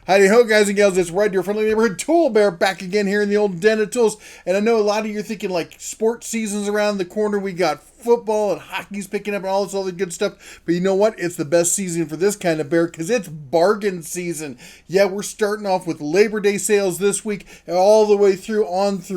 Howdy ho, guys and gals, it's Red, your friendly neighborhood tool bear, back again here in the old den of tools. And I know a lot of you are thinking like sports seasons around the corner. We got football and hockey's picking up and all this other good stuff. But you know what? It's the best season for this kind of bear because it's bargain season. Yeah, we're starting off with Labor Day sales this week all the way through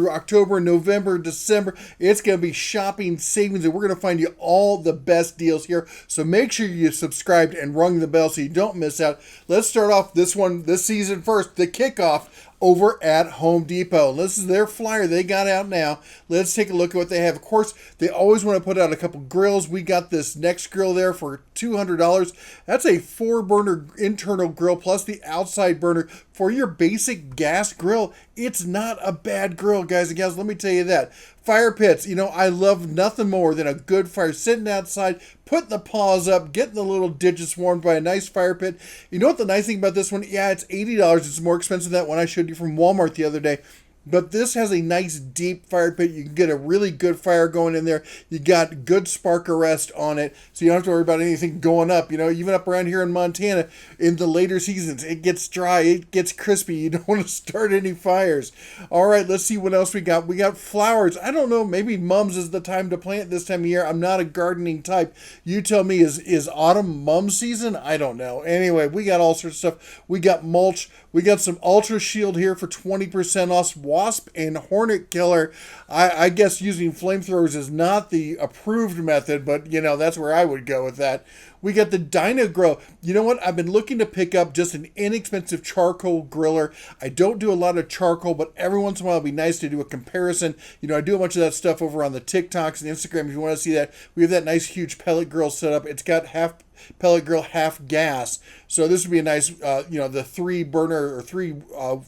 October, November, December. It's going to be shopping savings and we're going to find you all the best deals here. So make sure you subscribed and rung the bell so you don't miss out. Let's start off this season first, the Kickoff over at Home Depot. This is their flyer they got out now. Let's take a look at what they have. Of course, they always want to put out a couple grills. We got this next grill there for $200. That's a 4-burner internal grill plus the outside burner for your basic gas grill. It's not a bad grill, guys and gals. Let me tell you that. Fire pits, I love nothing more than a good fire. Sitting outside, putting the paws up, getting the little digits warmed by a nice fire pit. You know what the nice thing about this one? Yeah, it's $80. It's more expensive than that one I showed you from Walmart the other day. But this has a nice deep fire pit. You can get a really good fire going in there. You got good spark arrest on it, so you don't have to worry about anything going up. Even up around here in Montana, in the later seasons, it gets dry, it gets crispy. You don't want to start any fires. All right, let's see what else we got. We got flowers. I don't know, maybe mums is the time to plant this time of year. I'm not a gardening type. You tell me, is autumn mum season? I don't know. Anyway, we got all sorts of stuff. We got mulch. We got some Ultra Shield here for 20% off. Wasp and hornet killer. I guess using flamethrowers is not the approved method, but that's where I would go with that. We got the Dyna Grill. You know what? I've been looking to pick up just an inexpensive charcoal griller. I don't do a lot of charcoal, but every once in a while it'd be nice to do a comparison. I do a bunch of that stuff over on the TikToks and Instagram. If you want to see that, we have that nice huge pellet grill set up. It's got half pellet grill, half gas. So this would be a nice, the 3-burner or 3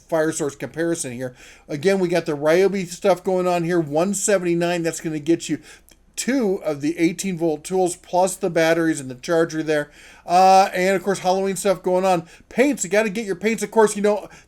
fire source comparison here. Again, we got the Ryobi stuff going on here, $179. That's going to get you 2 of the 18-volt tools plus the batteries and the charger there. And, of course, Halloween stuff going on. Paints, you got to get your paints. Of course,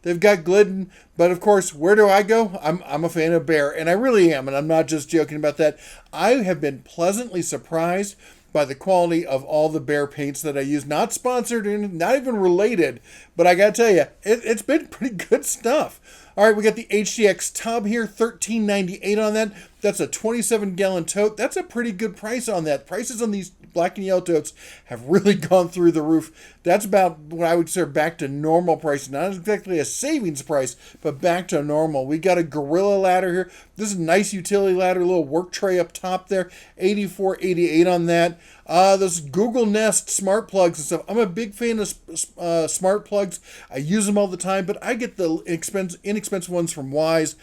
they've got Glidden. But, of course, where do I go? I'm a fan of Behr, and I really am, and I'm not just joking about that. I have been pleasantly surprised by the quality of all the Behr paints that I use. Not sponsored and not even related, but I gotta tell you, it's been pretty good stuff. All right, we got the HDX tub here, $13.98 on that. That's a 27-gallon tote. That's a pretty good price on that. Prices on these black and yellow totes have really gone through the roof. That's about what I would say back to normal price. Not exactly a savings price, but back to normal. We got a Gorilla ladder here. This is a nice utility ladder, a little work tray up top there. $84.88 on that. Those Google Nest smart plugs and stuff. I'm a big fan of smart plugs. I use them all the time, but I get the inexpensive ones from Wise.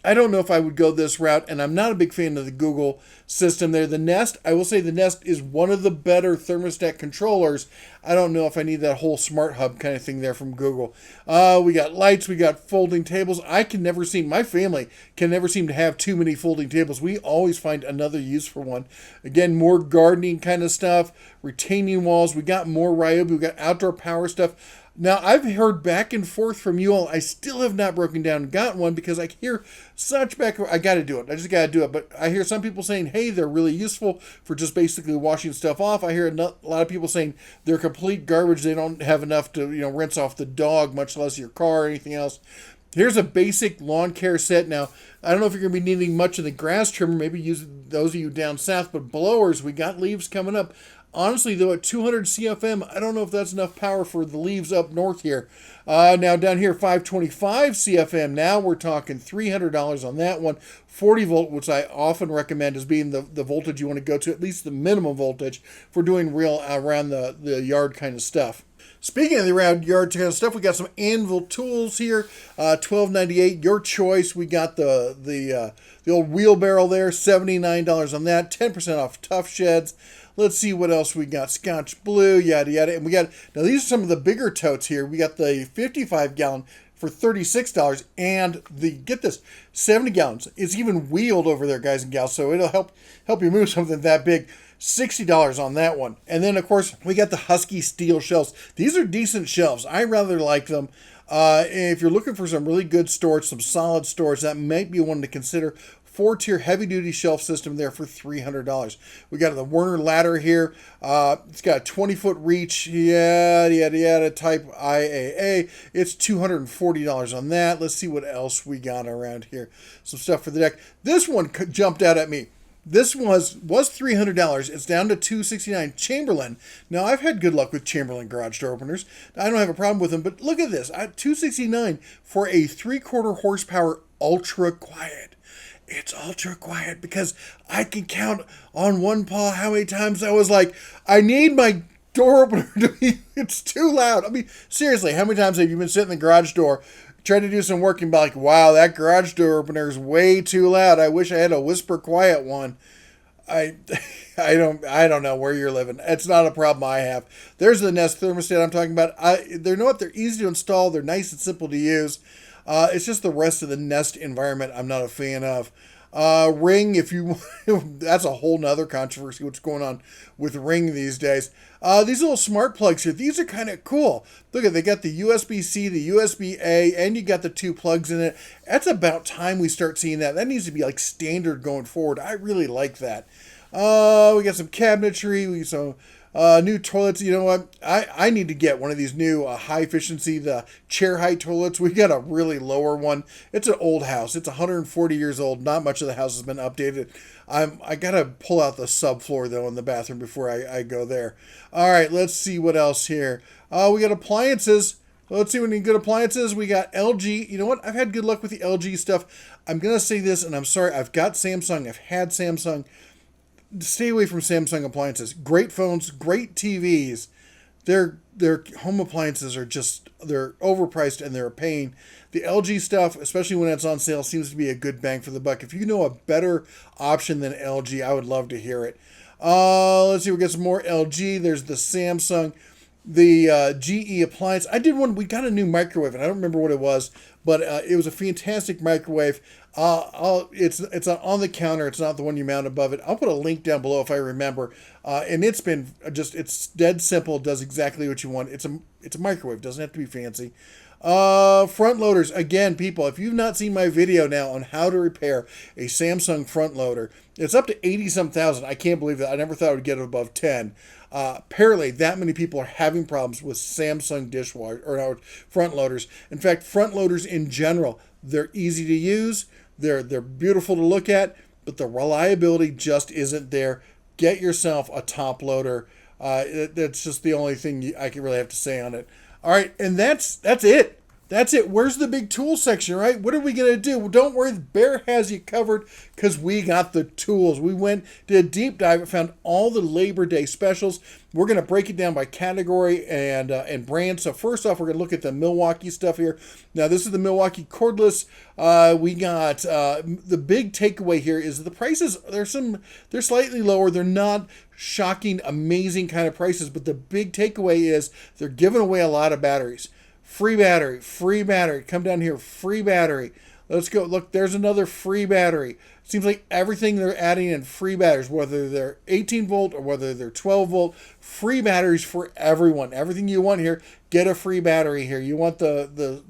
I don't know if I would go this route, and I'm not a big fan of the Google system there. The Nest, I will say the Nest is one of the better thermostat controllers. I don't know if I need that whole smart hub kind of thing there from Google. We got lights, we got folding tables. My family can never seem to have too many folding tables. We always find another use for one. Again, more gardening kind of stuff, retaining walls. We got more Ryobi, we got outdoor power stuff. Now, I've heard back and forth from you all. I still have not broken down and gotten one because I hear such I got to do it. I just got to do it. But I hear some people saying, hey, they're really useful for just basically washing stuff off. I hear a lot of people saying they're complete garbage. They don't have enough to, rinse off the dog, much less your car or anything else. Here's a basic lawn care set. Now, I don't know if you're going to be needing much of the grass trimmer. Maybe use those of you down south. But blowers, we got leaves coming up. Honestly, though, at 200 CFM, I don't know if that's enough power for the leaves up north here. Now, down here, 525 CFM. Now we're talking $300 on that one. 40 volt, which I often recommend as being the voltage you want to go to, at least the minimum voltage for doing real around the yard kind of stuff. Speaking of the around yard kind of stuff, we got some Anvil tools here, $12.98. Your choice. We got the old wheelbarrow there, $79 on that. 10% off Tough Sheds. Let's see what else we got. Scotch Blue, yada, yada. And we got, now these are some of the bigger totes here. We got the 55-gallon for $36 and get this, 70 gallons. It's even wheeled over there, guys and gals, so it'll help you move something that big. $60 on that one. And then, of course, we got the Husky steel shelves. These are decent shelves. I rather like them. If you're looking for some really good storage, some solid storage, that might be one to consider. 4-tier heavy-duty shelf system there for $300. We got the Werner ladder here. It's got a 20-foot reach, yada, yada, yada, type IAA. It's $240 on that. Let's see what else we got around here. Some stuff for the deck. This one jumped out at me. This was $300. It's down to $269. Chamberlain. Now, I've had good luck with Chamberlain garage door openers. I don't have a problem with them, but look at this. $269 for a 3/4 horsepower ultra quiet. It's ultra quiet because I can count on one paw how many times I was like, I need my door opener to be, it's too loud. I mean, seriously, how many times have you been sitting in the garage door trying to do some work and be like, wow, that garage door opener is way too loud. I wish I had a whisper quiet one. I don't know where you're living. It's not a problem I have. There's the Nest thermostat I'm talking about. They're easy to install. They're nice and simple to use. It's just the rest of the Nest environment I'm not a fan of. Ring, if you that's a whole nother controversy what's going on with Ring these days. These little smart plugs here, these are kind of cool. Look at, they got the USB-C, the USB-A, and you got the 2 plugs in it. That's about time we start seeing that. That needs to be like standard going forward. I really like that. We got some cabinetry, we got some new toilets. You know what? I need to get one of these new high efficiency, the chair height toilets. We got a really lower one. It's an old house. It's 140 years old. Not much of the house has been updated. I gotta pull out the subfloor though in the bathroom before I go there. All right, let's see what else here. We got appliances. Let's see what any good appliances. We got LG. You know what? I've had good luck with the LG stuff. I'm gonna say this, and I'm sorry. I've got Samsung. I've had Samsung. Stay away from Samsung appliances. Great phones, great TVs. Their home appliances are they're overpriced and they're a pain. The LG stuff, especially when it's on sale, seems to be a good bang for the buck. If you know a better option than LG, I would love to hear it. Let's see, we got some more LG. There's the Samsung, the GE appliance. We got a new microwave, and I don't remember what it was, but it was a fantastic microwave. It's on the counter. It's not the one you mount above it. I'll put a link down below if I remember. And it's dead simple. Does exactly what you want. It's a microwave. Doesn't have to be fancy. Front loaders. Again, people, if you've not seen my video now on how to repair a Samsung front loader, it's up to 80-some thousand. I can't believe that. I never thought I would get it above 10. Apparently, that many people are having problems with Samsung front loaders. In fact, front loaders in general, they're easy to use. They're beautiful to look at, but the reliability just isn't there. Get yourself a top loader. That's just the only thing I can really have to say on it. All right, and that's it. That's it. Where's the big tool section, right? What are we going to do? Well, don't worry. Bear has you covered because we got the tools. We did a deep dive and found all the Labor Day specials. We're going to break it down by category and brand. So first off, we're going to look at the Milwaukee stuff here. Now, this is the Milwaukee cordless. We got the big takeaway here is the prices. They're slightly lower. They're not shocking, amazing kind of prices, but the big takeaway is they're giving away a lot of batteries. Free battery. Come down here, free battery. Let's go. Look, there's another free battery. Seems like everything they're adding in free batteries, whether they're 18 volt or whether they're 12 volt, free batteries for everyone. Everything you want here, get a free battery here. You want the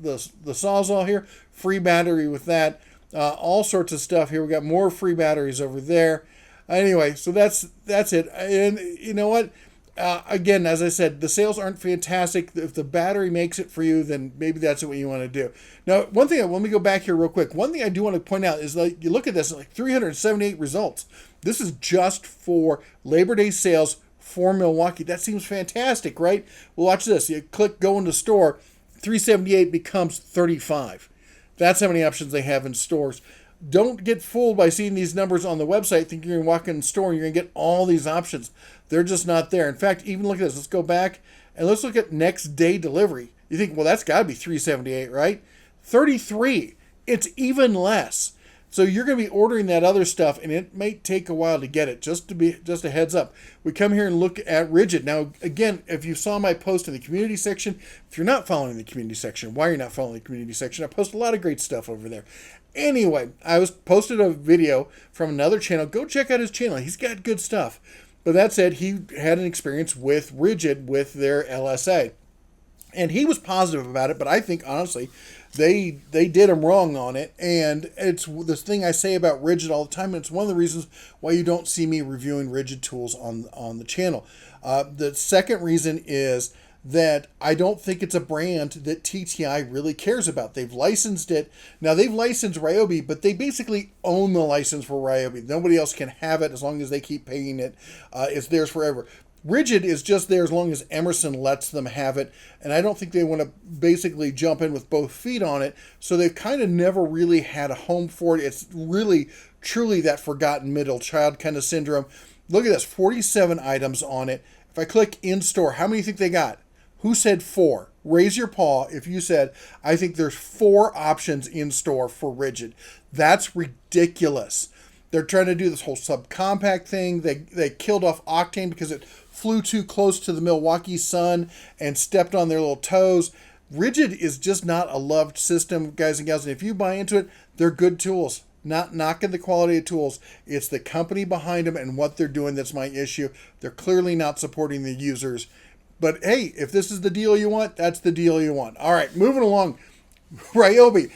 Sawzall here, free battery with that. All sorts of stuff here. We got more free batteries over there. Anyway, so that's it. And you know what? Again, as I said, the sales aren't fantastic. If the battery makes it for you, then maybe that's what you want to do. Now, one thing, let me go back here real quick. One thing I do want to point out is, like, you look at this, like 378 results. This is just for Labor Day sales for Milwaukee. That seems fantastic, right? Well, watch this. You click go into store, 378 becomes 35. That's how many options they have in stores. Don't get fooled by seeing these numbers on the website, thinking you're going to walk in the store and you're going to get all these options. They're just not there. In fact, even look at this. Let's go back and let's look at next day delivery. You think, well, that's got to be 378, right? 33. It's even less. So you're going to be ordering that other stuff, and it may take a while to get it. Just a heads up. We come here and look at Rigid. Now, again, if you saw my post in the community section, if you're not following the community section, why are you not following the community section? I post a lot of great stuff over there. Anyway, I posted a video from another channel. Go check out his channel. He's got good stuff. But that said, he had an experience with Rigid with their LSA. And he was positive about it, but I think honestly, they did him wrong on it. And it's this thing I say about Rigid all the time, and it's one of the reasons why you don't see me reviewing Rigid tools on the channel. The second reason is that I don't think it's a brand that TTI really cares about. They've licensed it. Now, they've licensed Ryobi, but they basically own the license for Ryobi. Nobody else can have it as long as they keep paying it. It's theirs forever. Rigid is just there as long as Emerson lets them have it, and I don't think they want to basically jump in with both feet on it, so they've kind of never really had a home for it. It's really, truly that forgotten middle child kind of syndrome. Look at this, 47 items on it. If I click in-store, how many do you think they got? Who said 4? Raise your paw if you said, I think there's 4 options in-store for Rigid. That's ridiculous. They're trying to do this whole subcompact thing. They killed off Octane because it flew too close to the Milwaukee sun and stepped on their little toes. Rigid is just not a loved system, guys and gals. And if you buy into it, they're good tools. Not knocking the quality of tools. It's the company behind them and what they're doing that's my issue. They're clearly not supporting the users. But hey, if this is the deal you want, that's the deal you want. All right, moving along. Ryobi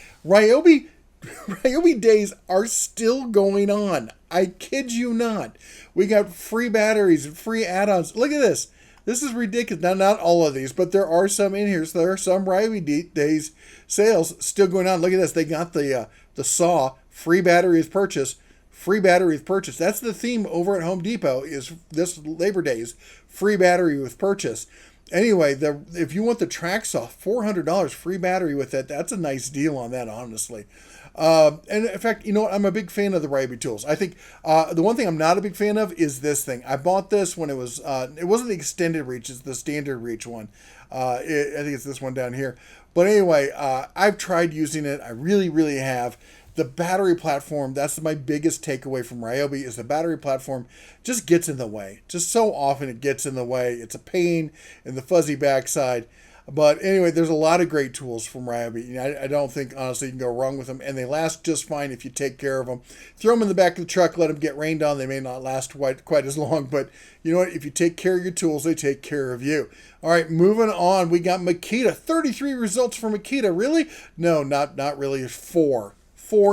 days are still going on. I kid you not. We got free batteries and free add-ons. Look at this. This is ridiculous. Now, not all of these, but there are some in here. So there are some Ryobi days sales still going on. Look at this. They got the saw, free battery with purchase. Free battery with purchase. That's the theme over at Home Depot is this Labor Days. Free battery with purchase. Anyway, if you want the track saw, $400 free battery with it. That's a nice deal on that, honestly. And in fact, you know what? I'm a big fan of the Ryobi tools. I think the one thing I'm not a big fan of is this thing. I bought this when it wasn't the extended reach, it's the standard reach one. I think it's this one down here. But anyway, I've tried using it. I really, really have. The battery platform, that's my biggest takeaway from Ryobi, is the battery platform just gets in the way. Just so often it gets in the way. It's a pain in the fuzzy backside. But anyway, there's a lot of great tools from Ryobi. I don't think, honestly, you can go wrong with them. And they last just fine if you take care of them. Throw them in the back of the truck, let them get rained on. They may not last quite as long. But you know what? If you take care of your tools, they take care of you. All right, moving on. We got Makita. 33 results for Makita. Really? No, not really. 4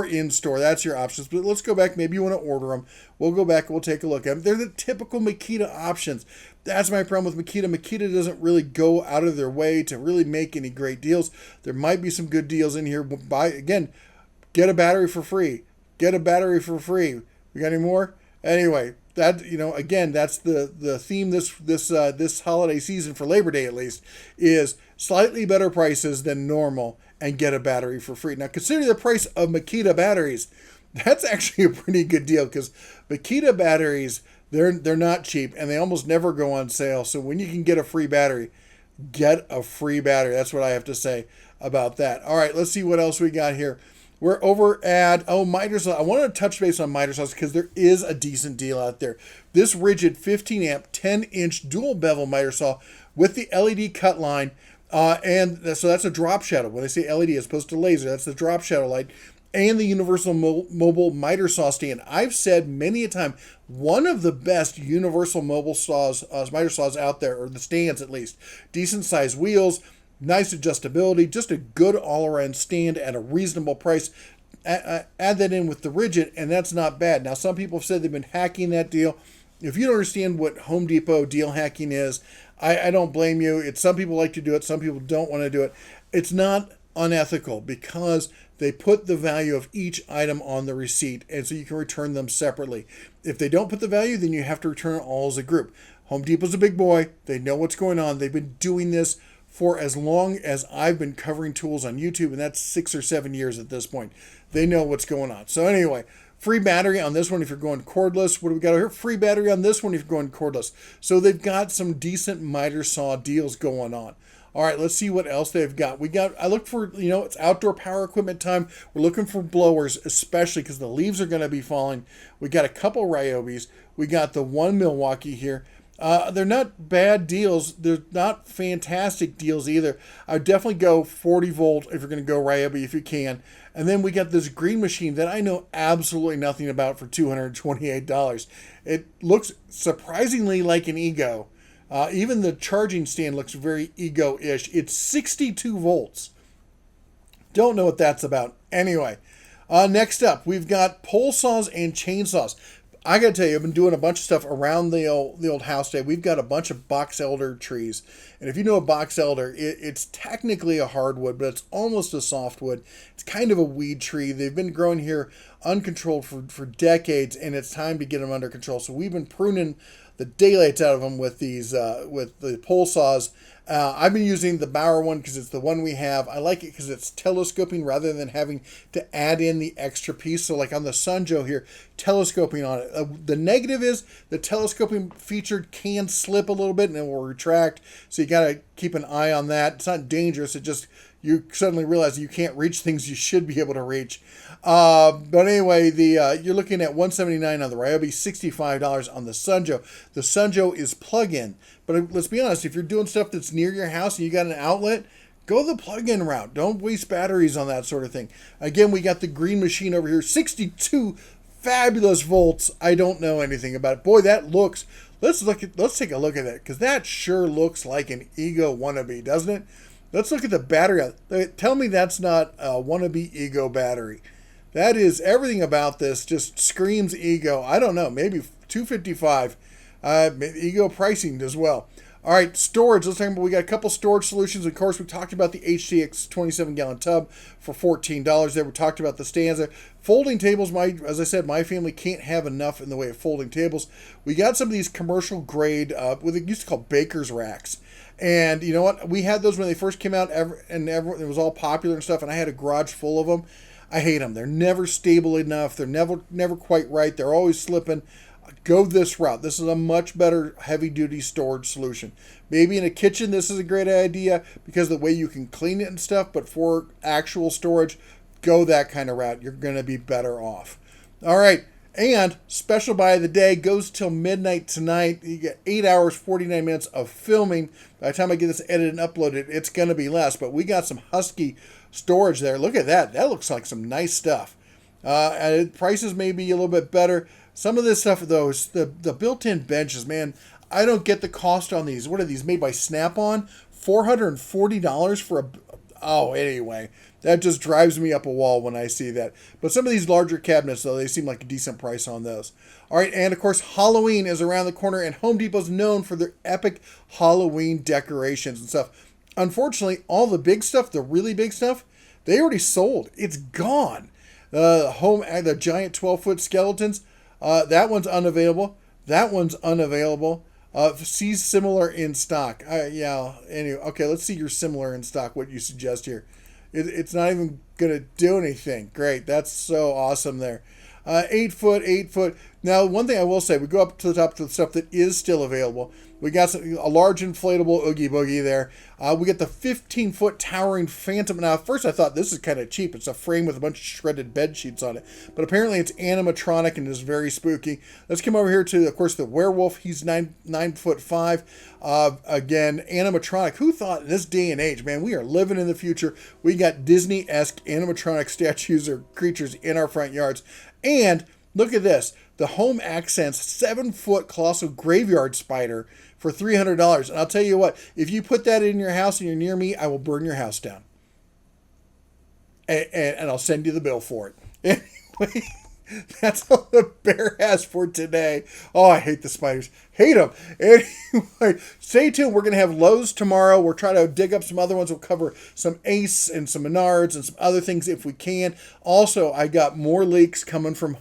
in-store. That's your options. But let's go back. Maybe you want to order them. We'll go back and we'll take a look at them. They're the typical Makita options. That's my problem with Makita. Makita doesn't really go out of their way to really make any great deals. There might be some good deals in here. Get a battery for free. Get a battery for free. We got any more? Anyway, that, again, that's the theme this holiday season for Labor Day, at least, is slightly better prices than normal and get a battery for free. Now, consider the price of Makita batteries. That's actually a pretty good deal because Makita batteries, they're not cheap and they almost never go on sale. So when you can get a free battery, get a free battery. That's what I have to say about that. All right, let's see what else we got here. We're over at, miter saw. I wanted to touch base on miter saws because there is a decent deal out there. This Rigid 15 amp, 10 inch dual bevel miter saw with the LED cut line. And so that's a drop shadow. When I say LED as opposed to laser, that's the drop shadow light. And the universal mobile miter saw stand. I've said many a time, one of the best universal mobile saws, miter saws out there, or the stands at least. Decent sized wheels, nice adjustability, just a good all-around stand at a reasonable price. Add that in with the Rigid, and that's not bad. Now, some people have said they've been hacking that deal. If you don't understand what Home Depot deal hacking is, I don't blame you. Some people like to do it. Some people don't want to do it. It's not unethical because they put the value of each item on the receipt, and so you can return them separately. If they don't put the value, then you have to return it all as a group. Home Depot's a big boy. They know what's going on. They've been doing this for as long as I've been covering tools on YouTube, and that's 6 or 7 years at this point. They know what's going on. So anyway, free battery on this one if you're going cordless. What do we got here? Free battery on this one if you're going cordless. So they've got some decent miter saw deals going on. All right, let's see what else they've got. I look for, it's outdoor power equipment time. We're looking for blowers, especially because the leaves are going to be falling. We got a couple Ryobis. We got the one Milwaukee here. They're not bad deals. They're not fantastic deals either. I would definitely go 40 volt if you're going to go Ryobi if you can. And then we got this green machine that I know absolutely nothing about for $228. It looks surprisingly like an Ego. Even the charging stand looks very Ego-ish. It's 62 volts. Don't know what that's about. Anyway, next up, we've got pole saws and chainsaws. I gotta tell you, I've been doing a bunch of stuff around the old house today. We've got a bunch of box elder trees, and if you know a box elder, it's technically a hardwood, but it's almost a softwood. It's kind of a weed tree. They've been growing here uncontrolled for decades, and it's time to get them under control. So we've been pruning the daylights out of them with these with the pole saws. I've been using the Bauer one because it's the one we have. I like it because it's telescoping rather than having to add in the extra piece. So like on the Sunjo here, telescoping on it. The negative is the telescoping feature can slip a little bit and it will retract. So you got to keep an eye on that. It's not dangerous. It just, you suddenly realize you can't reach things you should be able to reach. But anyway, you're looking at $179 on the Ryobi, $65 on the Sunjo. The Sunjo is plug-in. But let's be honest, if you're doing stuff that's near your house and you got an outlet, go the plug-in route. Don't waste batteries on that sort of thing. Again, we got the green machine over here, 62 fabulous volts. I don't know anything about it. Boy, that looks, let's take a look at that, because that sure looks like an Ego wannabe, doesn't it? Let's look at the battery. Tell me that's not a wannabe Ego battery. That is, everything about this just screams Ego. I don't know, maybe $255. Ego pricing as well. All right, storage. Let's talk about, we got a couple storage solutions. Of course, we talked about the HTX 27-gallon tub for $14 there. We talked about the stands there. Folding tables, as I said, my family can't have enough in the way of folding tables. We got some of these commercial grade, what they used to call baker's racks. And you know what? We had those when they first came out, and everyone, it was all popular and stuff, and I had a garage full of them. I hate them. They're never stable enough. They're never quite right. They're always slipping. Go this route. This is a much better heavy-duty storage solution. Maybe in a kitchen, this is a great idea because of the way you can clean it and stuff, but for actual storage, go that kind of route. You're going to be better off. All right, and special buy of the day goes till midnight tonight. You get 8 hours, 49 minutes of filming. By the time I get this edited and uploaded, it's going to be less, but we got some Husky storage there. Look at that. That looks like some nice stuff. And prices may be a little bit better. Some of this stuff, though, is the built-in benches, man. I don't get the cost on these. What are these, made by Snap-on? $440 for a... Oh, anyway. That just drives me up a wall when I see that. But some of these larger cabinets, though, they seem like a decent price on those. All right, and of course, Halloween is around the corner, and Home Depot's known for their epic Halloween decorations and stuff. Unfortunately, all the big stuff, the really big stuff, they already sold. It's gone. The giant 12-foot skeletons, that one's unavailable. That one's unavailable. See similar in stock. Yeah, anyway. Okay, let's see your similar in stock, what you suggest here. It's not even going to do anything. Great. That's so awesome there. 8 foot, 8 foot. Now, one thing I will say, we go up to the top to the stuff that is still available. We got a large inflatable Oogie Boogie there. We got the 15-foot towering Phantom. Now, at first I thought this is kind of cheap. It's a frame with a bunch of shredded bed sheets on it. But apparently it's animatronic and is very spooky. Let's come over here to, of course, the werewolf. He's 9'5". Again, animatronic. Who thought in this day and age, man, we are living in the future. We got Disney-esque animatronic statues or creatures in our front yards. And look at this. The Home Accents 7-foot colossal graveyard spider for $300. And I'll tell you what, if you put that in your house and you're near me, I will burn your house down. And I'll send you the bill for it. Anyway, that's all the bear has for today. Oh, I hate the spiders. Hate them. Anyway, stay tuned. We're going to have Lowe's tomorrow. We're trying to dig up some other ones. We'll cover some Ace and some Menards and some other things if we can. Also, I got more leaks coming from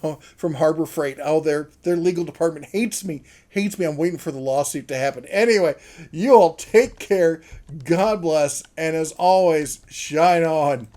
Harbor Freight. Oh, their legal department hates me. I'm waiting for the lawsuit to happen. Anyway, you all take care. God bless. And as always, shine on.